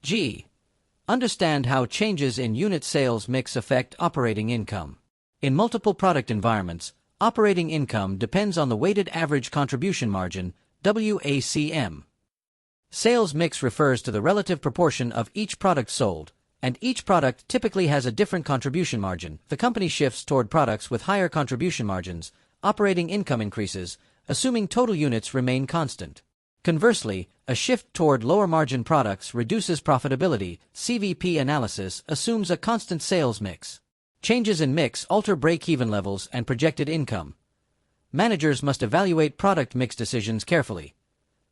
G. Understand how changes in unit sales mix affect operating income. In multiple product environments, operating income depends on the weighted average contribution margin, WACM. Sales mix refers to the relative proportion of each product sold, and each product typically has a different contribution margin. The company shifts toward products with higher contribution margins, operating income increases, assuming total units remain constant. Conversely, a shift toward lower-margin products reduces profitability. CVP analysis assumes a constant sales mix. Changes in mix alter break-even levels and projected income. Managers must evaluate product mix decisions carefully.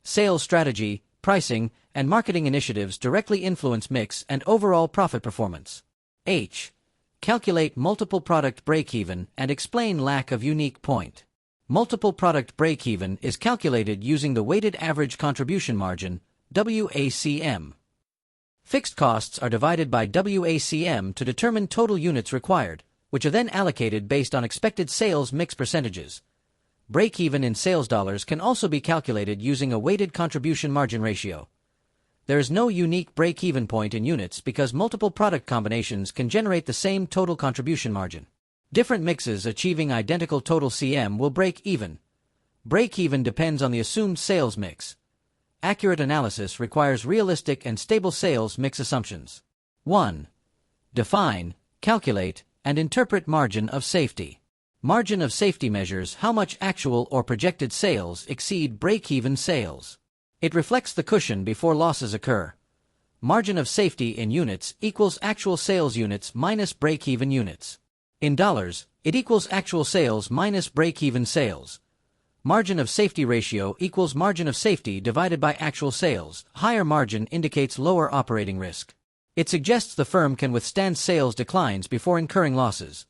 Sales strategy, pricing, and marketing initiatives directly influence mix and overall profit performance. H. Calculate multiple product break-even and explain lack of unique point. Multiple product break-even is calculated using the weighted average contribution margin, WACM. Fixed costs are divided by WACM to determine total units required, which are then allocated based on expected sales mix percentages. Break-even in sales dollars can also be calculated using a weighted contribution margin ratio. There is no unique break-even point in units because multiple product combinations can generate the same total contribution margin. Different mixes achieving identical total CM will break even. Break-even depends on the assumed sales mix. Accurate analysis requires realistic and stable sales mix assumptions. 1. Define, calculate, and interpret margin of safety. Margin of safety measures how much actual or projected sales exceed break-even sales. It reflects the cushion before losses occur. Margin of safety in units equals actual sales units minus break-even units. In dollars, it equals actual sales minus break-even sales. Margin of safety ratio equals margin of safety divided by actual sales. Higher margin indicates lower operating risk. It suggests the firm can withstand sales declines before incurring losses.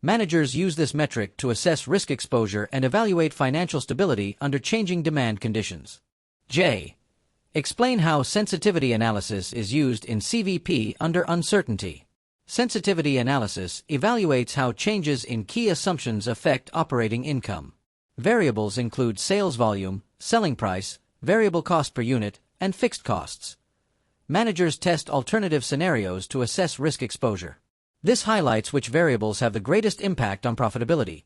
Managers use this metric to assess risk exposure and evaluate financial stability under changing demand conditions. J. Explain how sensitivity analysis is used in CVP under uncertainty. Sensitivity analysis evaluates how changes in key assumptions affect operating income. Variables include sales volume, selling price, variable cost per unit, and fixed costs. Managers test alternative scenarios to assess risk exposure. This highlights which variables have the greatest impact on profitability.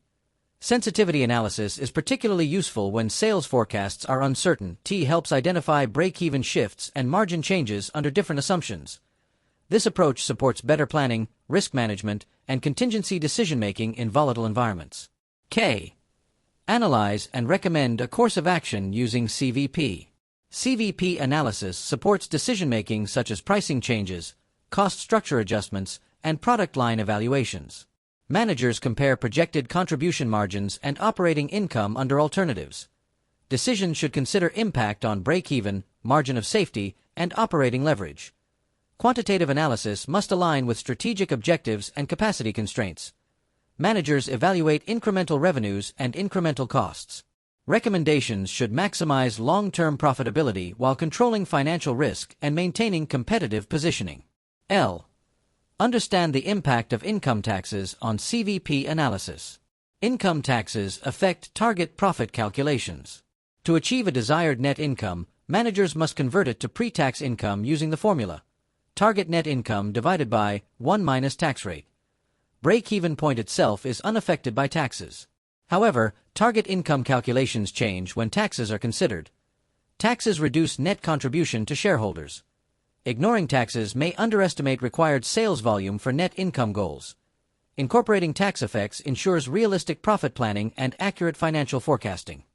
Sensitivity analysis is particularly useful when sales forecasts are uncertain. T helps identify break-even shifts and margin changes under different assumptions. This approach supports better planning, risk management, and contingency decision-making in volatile environments. K. Analyze and recommend a course of action using CVP. CVP analysis supports decision-making such as pricing changes, cost structure adjustments, and product line evaluations. Managers compare projected contribution margins and operating income under alternatives. Decisions should consider impact on break-even, margin of safety, and operating leverage. Quantitative analysis must align with strategic objectives and capacity constraints. Managers evaluate incremental revenues and incremental costs. Recommendations should maximize long-term profitability while controlling financial risk and maintaining competitive positioning. L. Understand the impact of income taxes on CVP analysis. Income taxes affect target profit calculations. To achieve a desired net income, managers must convert it to pre-tax income using the formula target net income divided by 1 minus tax rate. Break-even point itself is unaffected by taxes. However, target income calculations change when taxes are considered. Taxes reduce net contribution to shareholders. Ignoring taxes may underestimate required sales volume for net income goals. Incorporating tax effects ensures realistic profit planning and accurate financial forecasting.